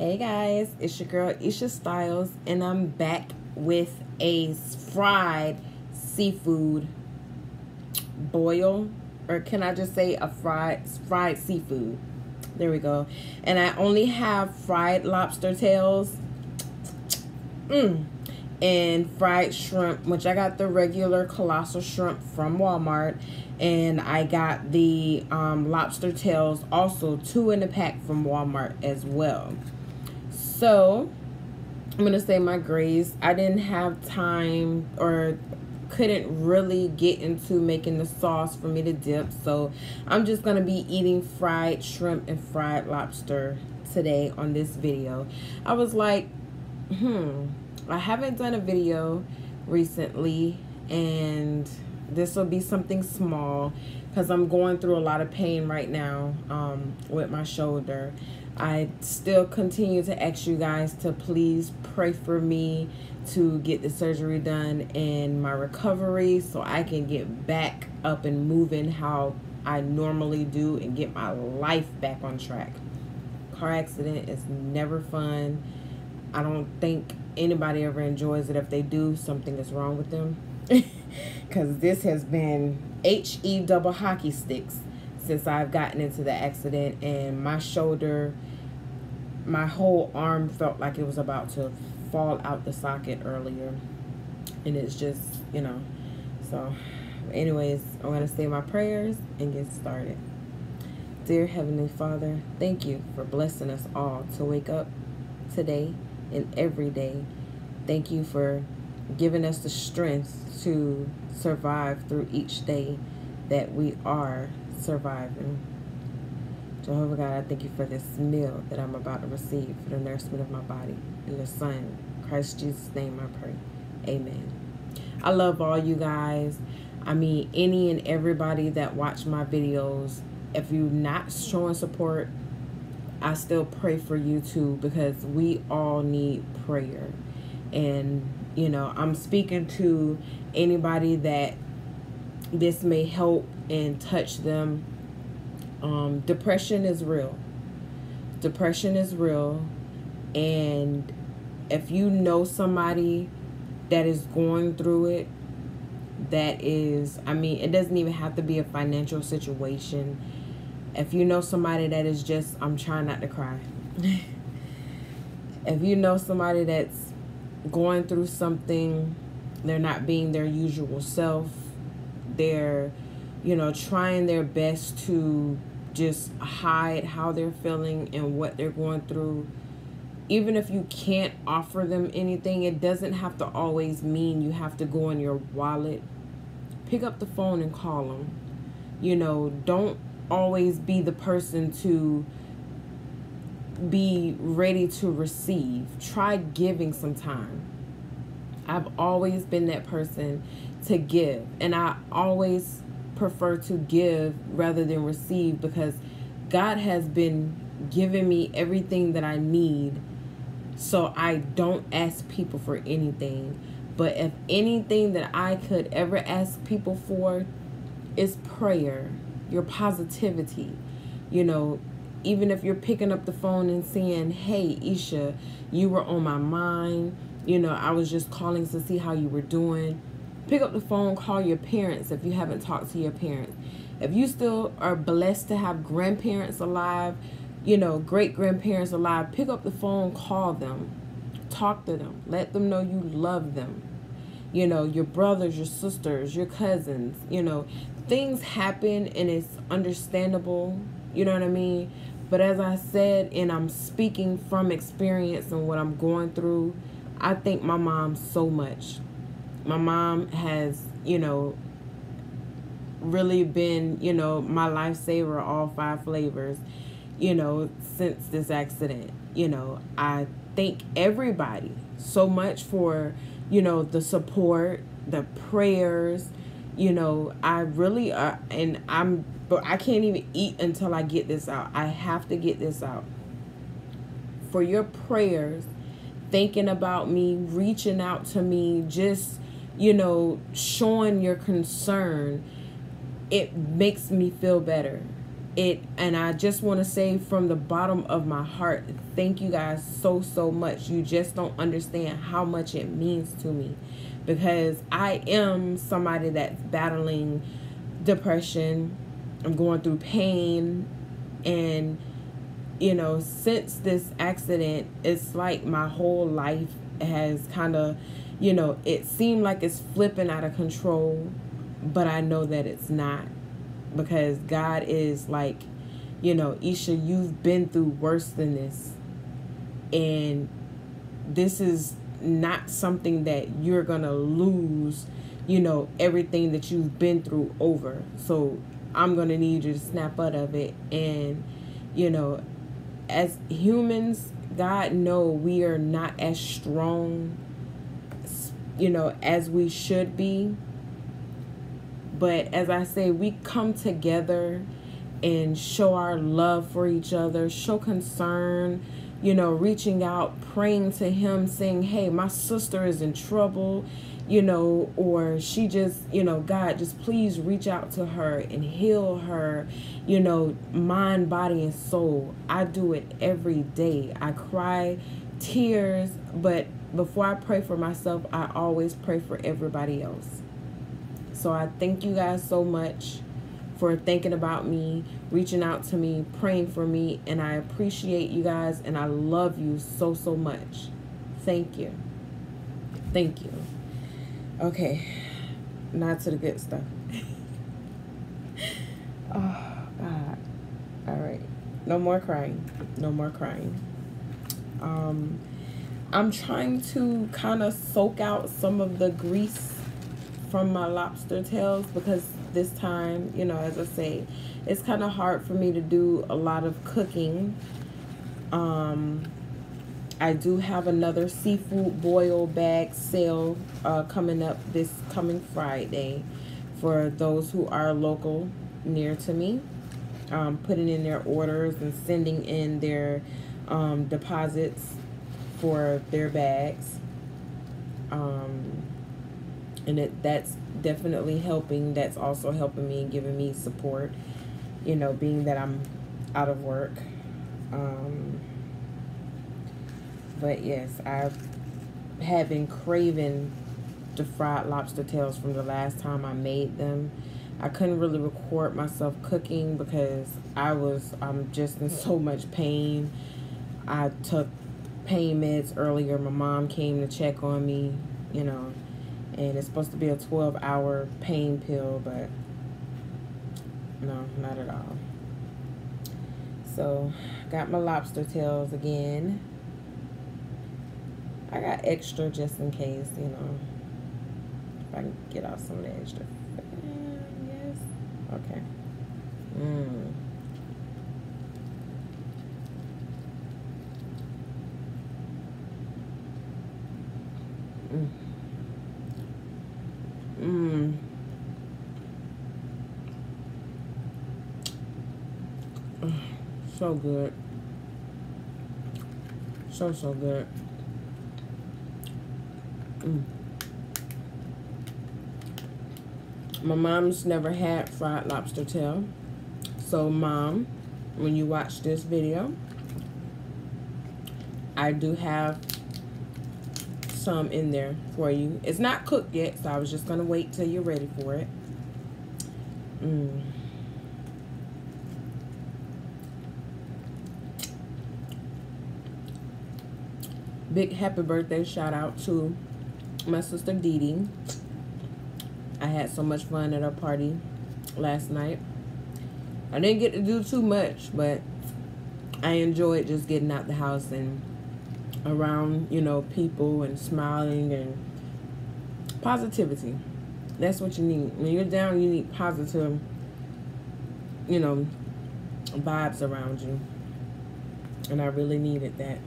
Hey guys, it's your girl Isha Styles, and I'm back with a fried seafood boil, or can I just say a fried seafood? There we go. And I only have fried lobster tails, and fried shrimp, which I got the regular colossal shrimp from Walmart, and I got the lobster tails, also 2 in a pack from Walmart as well. So I'm going to say my grace. I didn't have time or couldn't really get into making the sauce for me to dip. So I'm just going to be eating fried shrimp and fried lobster today on this video. I was like, I haven't done a video recently, and this will be something small because I'm going through a lot of pain right now with my shoulder. I still continue to ask you guys to please pray for me to get the surgery done and my recovery so I can get back up and moving how I normally do and get my life back on track. Car accident is never fun. I don't think anybody ever enjoys it. If they do, something is wrong with them. Because this has been HE double hockey sticks since I've gotten into the accident, and my shoulder, my whole arm felt like it was about to fall out the socket earlier, and it's just, so anyways, I'm going to say my prayers and get started. Dear Heavenly Father, thank you for blessing us all to wake up today and every day. Thank you for giving us the strength to survive through each day that we are surviving. Jehovah God, I thank you for this meal that I'm about to receive for the nourishment of my body. In your Son, Christ Jesus' name I pray. Amen. I love all you guys. I mean, any and everybody that watch my videos. If you're not showing support, I still pray for you too, because we all need prayer. And, I'm speaking to anybody that this may help and touch them. Depression is real. Depression is real. And if you know somebody that is going through it, that is, it doesn't even have to be a financial situation. If you know somebody that is just, I'm trying not to cry. If you know somebody that's going through something, they're not being their usual self, they're, trying their best to just hide how they're feeling and what they're going through. Even if you can't offer them anything, it doesn't have to always mean you have to go in your wallet. Pick up the phone and call them. Don't always be the person to be ready to receive. Try giving some time. I've always been that person to give, and I always prefer to give rather than receive, because God has been giving me everything that I need, so I don't ask people for anything. But if anything that I could ever ask people for is prayer, your positivity. Even if you're picking up the phone and saying, hey, Isha, you were on my mind. I was just calling to see how you were doing. Pick up the phone, call your parents if you haven't talked to your parents. If you still are blessed to have grandparents alive, great-grandparents alive, pick up the phone, call them, talk to them, let them know you love them. Your brothers, your sisters, your cousins, things happen and it's understandable, you know what I mean? But as I said, and I'm speaking from experience and what I'm going through, I thank my mom so much. My mom has, really been, my lifesaver, all 5 flavors, since this accident. I thank everybody so much for, the support, the prayers. I really are, but I can't even eat until I get this out. I have to get this out. For your prayers, thinking about me, reaching out to me, just, showing your concern, it makes me feel better. And I just want to say from the bottom of my heart, thank you guys so much. You just don't understand how much it means to me, because I am somebody that's battling depression. I'm going through pain, and you know, since this accident, it's like my whole life has kind of, you know, it seemed like it's flipping out of control, but I know that it's not, because God is like, you know, Isha, you've been through worse than this, and this is not something that you're gonna lose, you know, everything that you've been through over. So I'm gonna need you to snap out of it. And you know, as humans, God know we are not as strong, you know, as we should be. But as I say, we come together and show our love for each other, show concern, you know, reaching out, praying to him, saying, hey, my sister is in trouble, you know, or she just, you know, God, just please reach out to her and heal her, you know, mind, body, and soul. I do it every day. I cry tears, but before I pray for myself, I always pray for everybody else. So I thank you guys so much for thinking about me, reaching out to me, praying for me, and I appreciate you guys, and I love you so much. Thank you. Thank you. Okay, now to the good stuff. Oh, God. All right. No more crying. No more crying. I'm trying to kind of soak out some of the grease from my lobster tails, because this time, you know, as I say, it's kind of hard for me to do a lot of cooking. I do have another seafood boil bag sale coming up this coming Friday for those who are local near to me, putting in their orders and sending in their deposits for their bags. And that's definitely helping. That's also helping me and giving me support, you know, being that I'm out of work. But yes, I have been craving the fried lobster tails from the last time I made them. I couldn't really record myself cooking because I'm just in so much pain. I took pain meds earlier. My mom came to check on me, you know, and it's supposed to be a 12-hour pain pill, but no, not at all. So, got my lobster tails again. I got extra just in case, you know, if I can get out some of the extra. Yes. Okay. So good. So good. My mom's never had fried lobster tail. So Mom, when you watch this video, I do have some in there for you. It's not cooked yet, so I was just gonna wait till you're ready for it. Big happy birthday shout out to my sister Dee Dee. I had so much fun at her party last night. I didn't get to do too much, but I enjoyed just getting out the house and around, you know, people and smiling and positivity. That's what you need. When you're down, you need positive, you know, vibes around you. And I really needed that.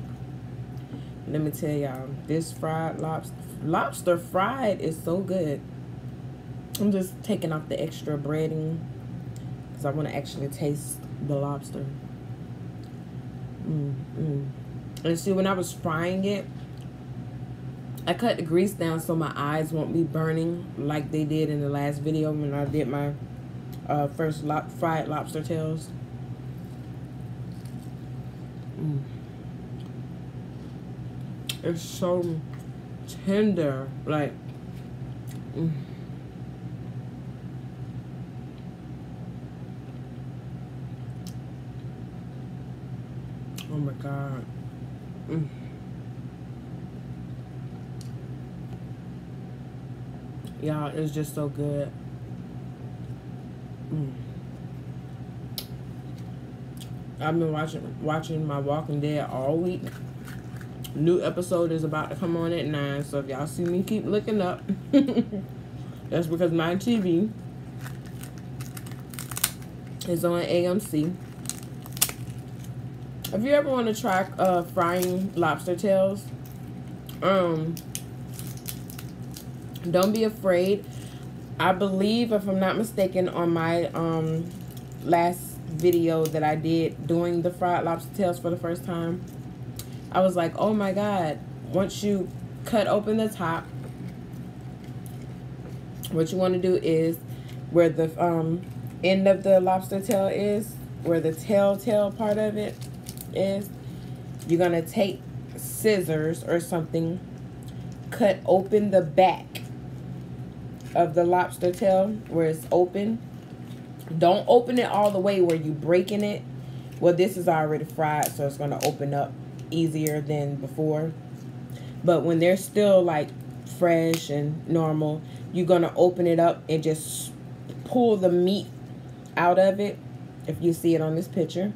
Let me tell y'all, this fried lobster fried is so good. I'm just taking off the extra breading because I want to actually taste the lobster. And see, when I was frying it, I cut the grease down so my eyes won't be burning like they did in the last video when I did my first fried lobster tails. It's so tender, like. Oh my God. Y'all, it's just so good. I've been watching my Walking Dead all week. New episode is about to come on at 9, so if y'all see me keep looking up, that's because my TV is on AMC. If you ever want to try frying lobster tails, don't be afraid. I believe, if I'm not mistaken, on my last video that I did doing the fried lobster tails for the first time, I was like, oh my God, once you cut open the top, what you want to do is where the end of the lobster tail is, where the tail part of it is, you're going to take scissors or something, cut open the back of the lobster tail where it's open. Don't open it all the way where you breaking it. Well, this is already fried, so it's going to open up easier than before. But when they're still like fresh and normal, you're going to open it up and just pull the meat out of it. If you see it on this picture,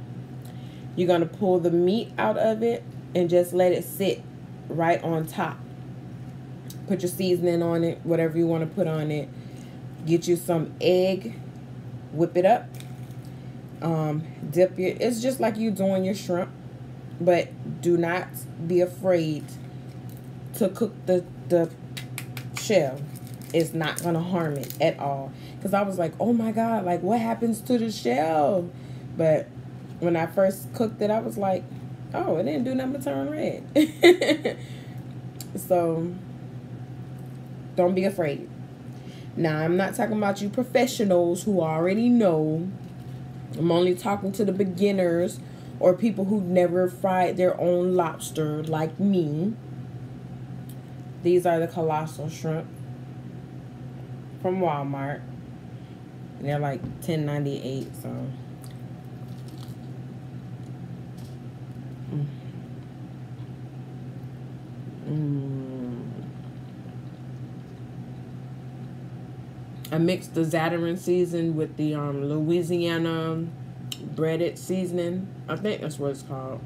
you're going to pull the meat out of it and just let it sit right on top. Put your seasoning on it, whatever you want to put on it. Get you some egg, whip it up, dip your, it's just like you doing your shrimp, but do not be afraid to cook the shell. It's not gonna harm it at all, because I was like, oh my God, like what happens to the shell? But when I first cooked it, I was like, oh, it didn't do nothing but turn red. So don't be afraid. Now, I'm not talking about you professionals who already know. I'm only talking to the beginners or people who never fried their own lobster like me. These are the colossal shrimp from Walmart. And they're like $10.98, so. I mixed the Zatarin season with the Louisiana breaded seasoning. I think that's what it's called.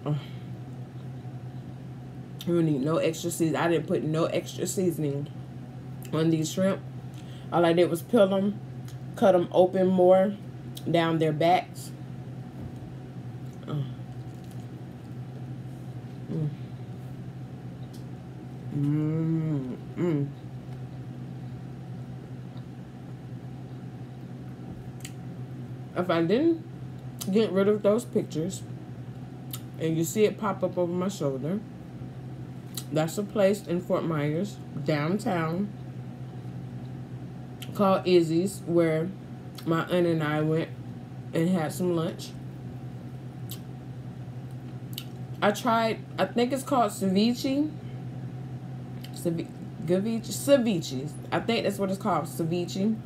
You don't need no extra seasoning. I didn't put no extra seasoning on these shrimp. All I did was peel them, cut them open more down their backs. If I didn't get rid of those pictures and you see it pop up over my shoulder, that's a place in Fort Myers, downtown, called Izzy's, where my aunt and I went and had some lunch. I tried, I think it's called ceviche. Ceviche. I think that's what it's called, ceviche.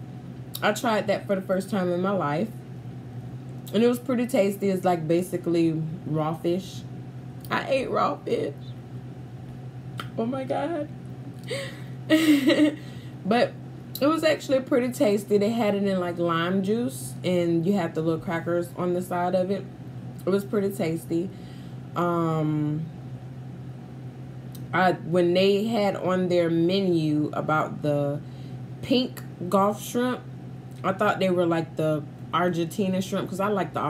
I tried that for the first time in my life. And it was pretty tasty. It's like basically raw fish. I ate raw fish. Oh my God. But it was actually pretty tasty. They had it in like lime juice. And you had the little crackers on the side of it. It was pretty tasty. When they had on their menu about the pink Gulf shrimp, I thought they were like the Argentina shrimp, because I like the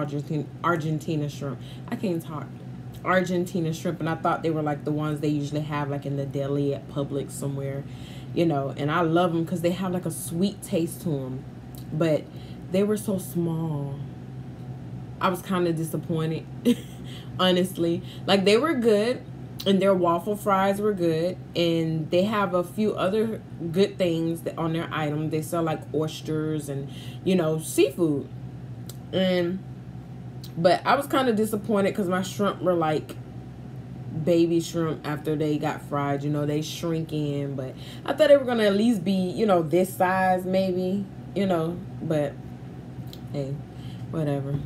Argentina shrimp. I can't talk. Argentina shrimp, and I thought they were like the ones they usually have like in the deli at Publix somewhere, you know. And I love them because they have like a sweet taste to them, but they were so small. I was kind of disappointed, honestly. Like, they were good, and their waffle fries were good, and they have a few other good things that on their item. They sell like oysters and, you know, seafood. And But I was kind of disappointed because my shrimp were like baby shrimp after they got fried. You know, they shrink in. But I thought they were going to at least be, you know, this size maybe. You know, but hey, whatever.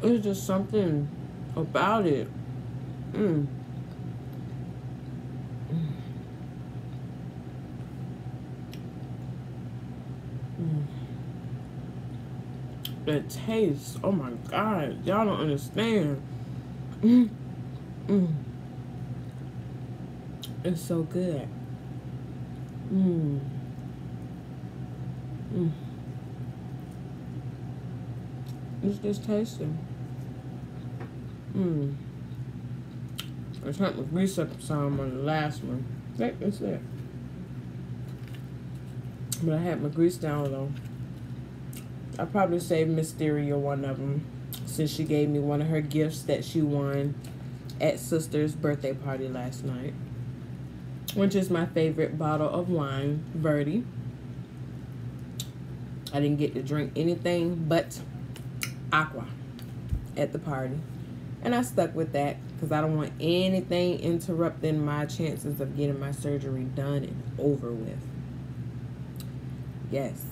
It's just something about it. The taste, oh my God, y'all don't understand. It's so good. It's just tasty. I turned my grease up some on the last one. That's it. But I had my grease down low. I probably saved Mysteria one of them, since she gave me one of her gifts that she won at Sister's birthday party last night, which is my favorite bottle of wine, Verde. I didn't get to drink anything but aqua at the party, and I stuck with that because I don't want anything interrupting my chances of getting my surgery done and over with. Yes.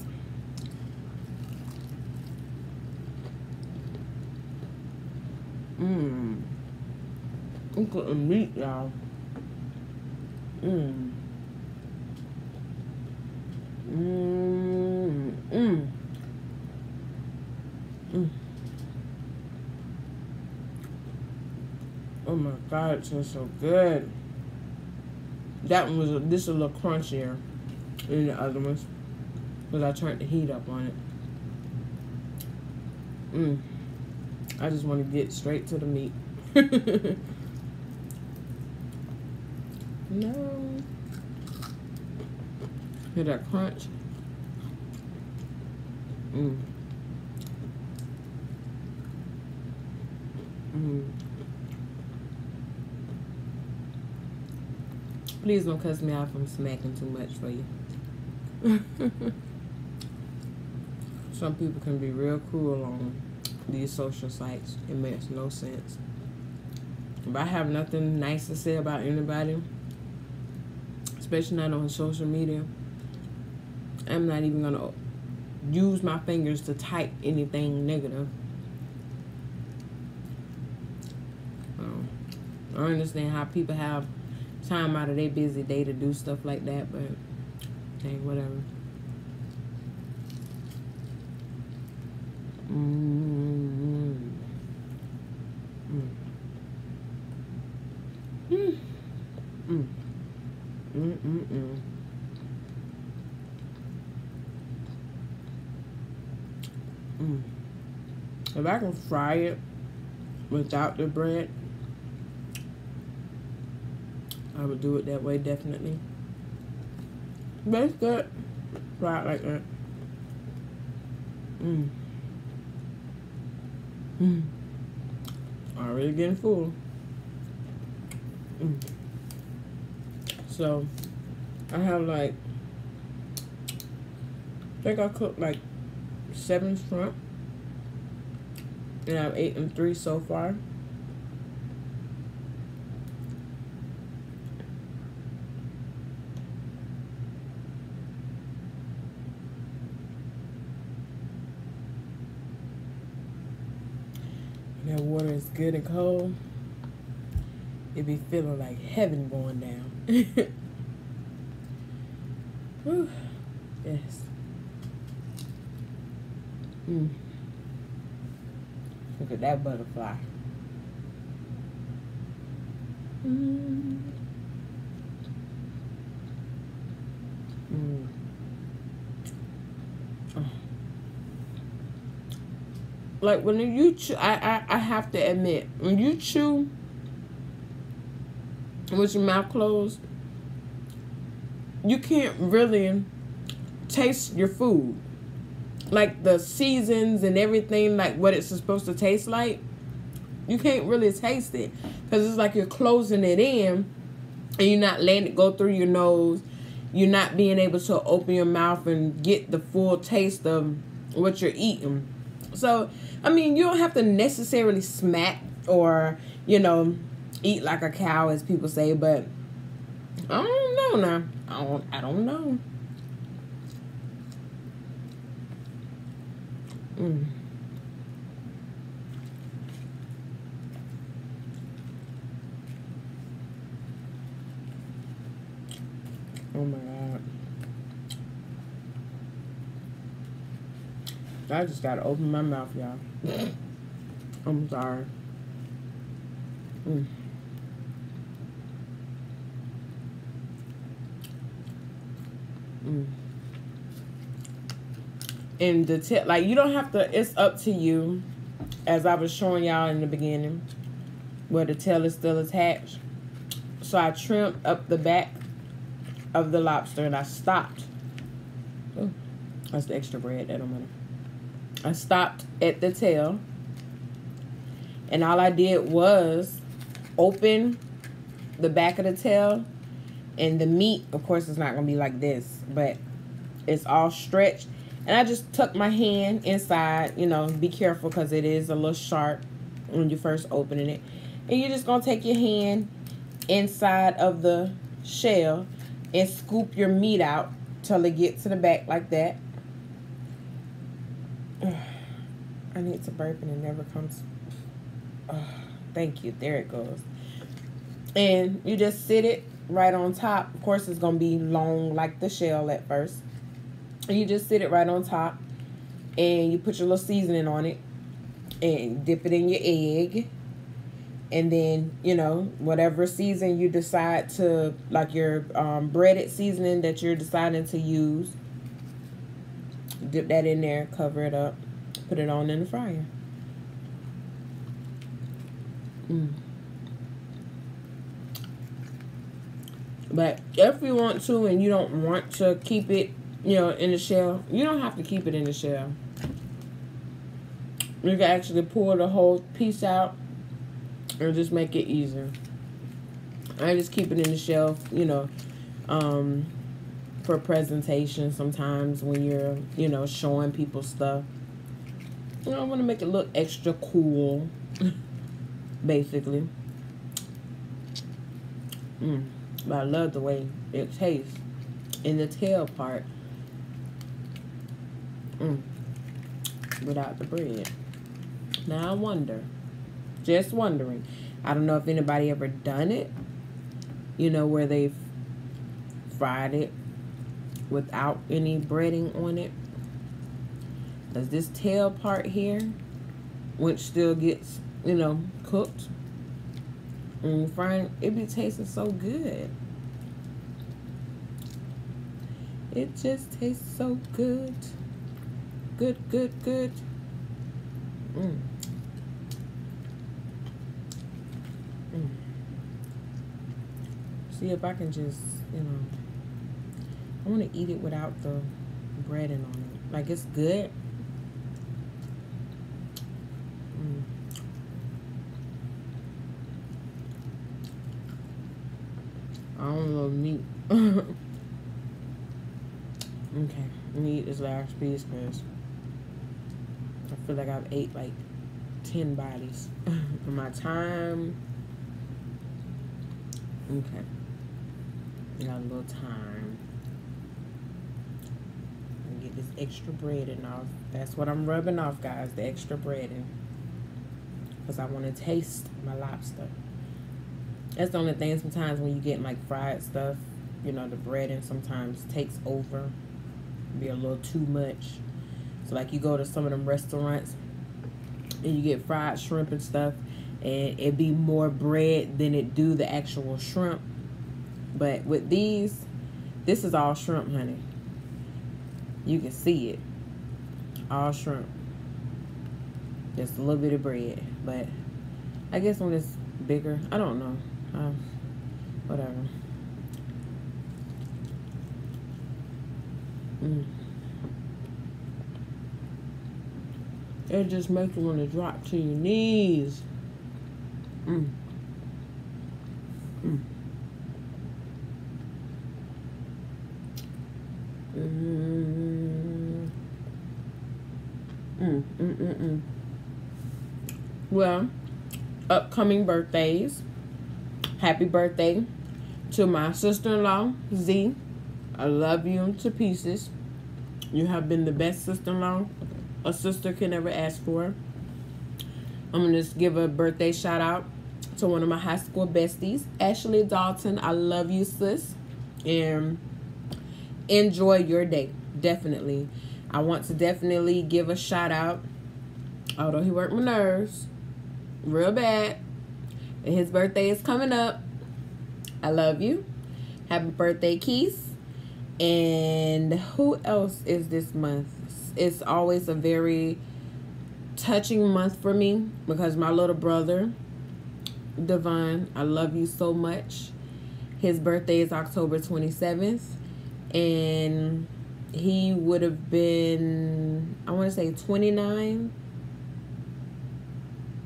Look at the meat, y'all. Oh my God, it tastes so good. That one was this is a little crunchier than the other ones because I turned the heat up on it. I just want to get straight to the meat. No. Hear that crunch? Please don't cuss me out if I'm smacking too much for you. Some people can be real cruel on these social sites. It makes no sense. If I have nothing nice to say about anybody, especially not on social media, I'm not even gonna use my fingers to type anything negative. I understand how people have time out of their busy day to do stuff like that, but hey, whatever. If I can fry it without the bread, I would do it that way, definitely. But it's good. Fry it like that. Already getting full. So, I have like, I think I cooked like 7 shrimp. And I've eaten 3 so far. That water is good and cold. It be feeling like heaven going down. Whew. Yes. Look at that butterfly. Like when you chew, I have to admit, when you chew with your mouth closed, you can't really taste your food. Like the seasons and everything, like what it's supposed to taste like, you can't really taste it because it's like you're closing it in and you're not letting it go through your nose you're not being able to open your mouth and get the full taste of what you're eating. So, I mean, you don't have to necessarily smack or, you know, eat like a cow, as people say, but I don't know now. I don't know. Oh my God. I just gotta open my mouth, y'all. I'm sorry. And the tip, like, you don't have to, it's up to you, as I was showing y'all in the beginning, where the tail is still attached. So I trimmed up the back of the lobster and I stopped. Oh, that's the extra bread that I'm gonna. I stopped at the tail, and all I did was open the back of the tail, and the meat, of course, it's not gonna be like this, but it's all stretched. And I just tuck my hand inside, you know, be careful because it is a little sharp when you're first opening it. And you're just gonna take your hand inside of the shell and scoop your meat out till it gets to the back like that. I need to burp and it never comes. Thank you. There it goes. And you just sit it right on top. Of course, it's going to be long like the shell at first. And you just sit it right on top. And you put your little seasoning on it. And dip it in your egg. And then, you know, whatever season you decide to, like your breaded seasoning that you're deciding to use. Dip that in there, cover it up, put it on in the fryer. But if you want to and you don't want to keep it, you know, in the shell, you don't have to keep it in the shell. You can actually pull the whole piece out and just make it easier. I just keep it in the shell, you know, for presentation sometimes when you're, you know, showing people stuff. You know, I want to make it look extra cool, basically. But I love the way it tastes in the tail part without the bread. Now I wonder, just wondering, I don't know if anybody ever done it, you know, where they've fried it without any breading on it. Does this tail part here, which still gets, you know, cooked and frying, it be tasting so good. It just tastes so good. Good, good, good. See if I can just, you know, I want to eat it without the breading on it. Like, it's good. I don't love meat. Okay, let me eat this last piece because I feel like I've ate like 10 bodies in my time. Okay, got a little time. And get this extra breading off. That's what I'm rubbing off, guys, the extra breading. Because I want to taste my lobster. That's the only thing sometimes when you get like fried stuff, you know, the breading sometimes takes over. Be a little too much. So like you go to some of them restaurants and you get fried shrimp and stuff, and it be more bread than it do the actual shrimp. But with these, this is all shrimp, honey. You can see it. All shrimp. Just a little bit of bread. But I guess when it's bigger, I don't know. Whatever. It just makes you want to drop to your knees. Well, upcoming birthdays. Happy birthday to my sister-in-law, Z. I love you to pieces. You have been the best sister-in-law a sister can ever ask for. I'm going to just give a birthday shout out to one of my high school besties, Ashley Dalton. I love you, sis. And enjoy your day. Definitely. I want to definitely give a shout out, although he worked my nerves real bad. And his birthday is coming up. I love you. Happy birthday, Keith. And who else is this month? It's always a very touching month for me because my little brother, Devon, I love you so much. His birthday is October 27th. And he would have been, I want to say 29.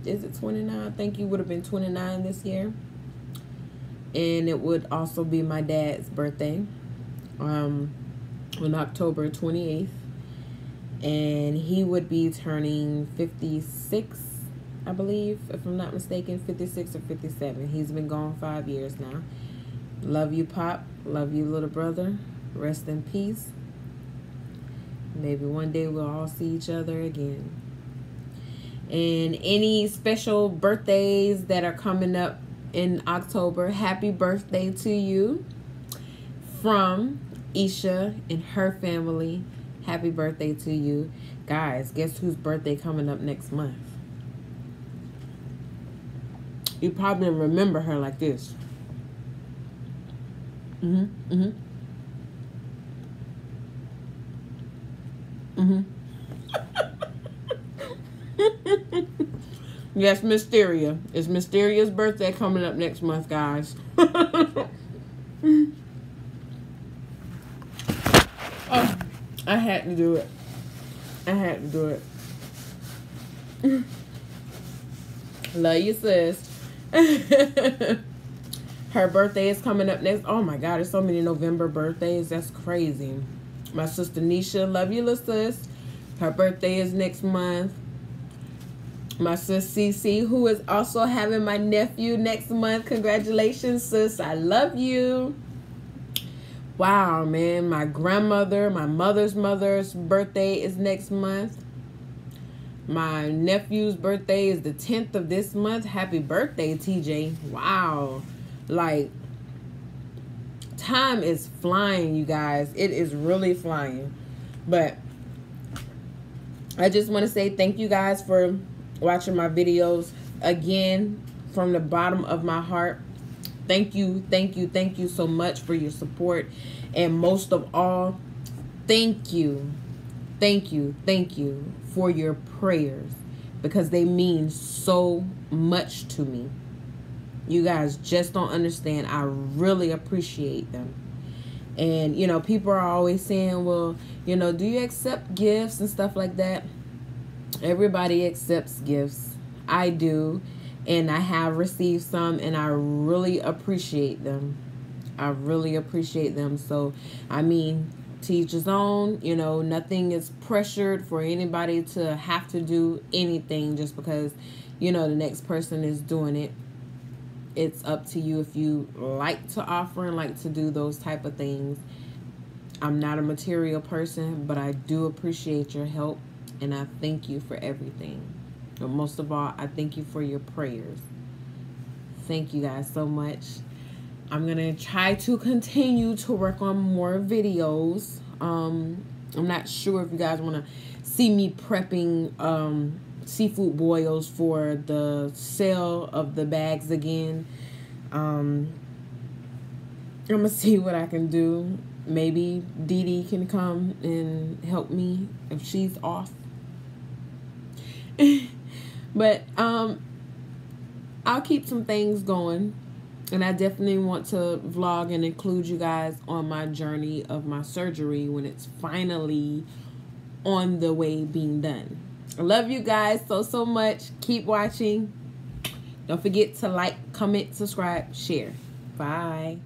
Is it 29? I think he would have been 29 this year. And it would also be my dad's birthday on October 28th. And he would be turning 56, I believe, if I'm not mistaken, 56 or 57. He's been gone 5 years now. Love you, Pop. Love you, little brother. Rest in peace. Maybe one day we'll all see each other again. And any special birthdays that are coming up in October, happy birthday to you from Isha and her family. Happy birthday to you. Guys, guess whose birthday coming up next month? You probably remember her like this. Yes, Mysteria. It's Mysteria's birthday coming up next month, guys. Oh, I had to do it. I had to do it. Love you, sis. Her birthday is coming up next. Oh my God, there's so many November birthdays. That's crazy. My sister Nisha, love you, little sis. Her birthday is next month. My sis Cece, who is also having my nephew next month. Congratulations, sis. I love you. Wow, man. My grandmother, my mother's birthday is next month. My nephew's birthday is the 10th of this month. Happy birthday, TJ. Wow. Like, time is flying, you guys. It is really flying. But I just want to say thank you guys for watching my videos. Again, from the bottom of my heart, thank you so much for your support. And most of all, thank you for your prayers, because they mean so much to me. You guys just don't understand. I really appreciate them. And, you know, people are always saying, well, you know, do you accept gifts and stuff like that? Everybody accepts gifts. I do. And I have received some, and I really appreciate them. I really appreciate them. So, I mean, to each his own. You know, nothing is pressured for anybody to have to do anything just because, you know, the next person is doing it. It's up to you if you like to offer and like to do those type of things. I'm not a material person, but I do appreciate your help, and I thank you for everything. But most of all, I thank you for your prayers. Thank you guys so much. I'm going to try to continue to work on more videos. I'm not sure if you guys want to see me prepping seafood boils for the sale of the bags again. I'm going to see what I can do. Maybe Dee Dee can come and help me if she's off. But I'll keep some things going. And I definitely want to vlog and include you guys on my journey of my surgery when it's finally on the way being done. I love you guys so much. Keep watching. Don't forget to like, comment, subscribe, share. Bye.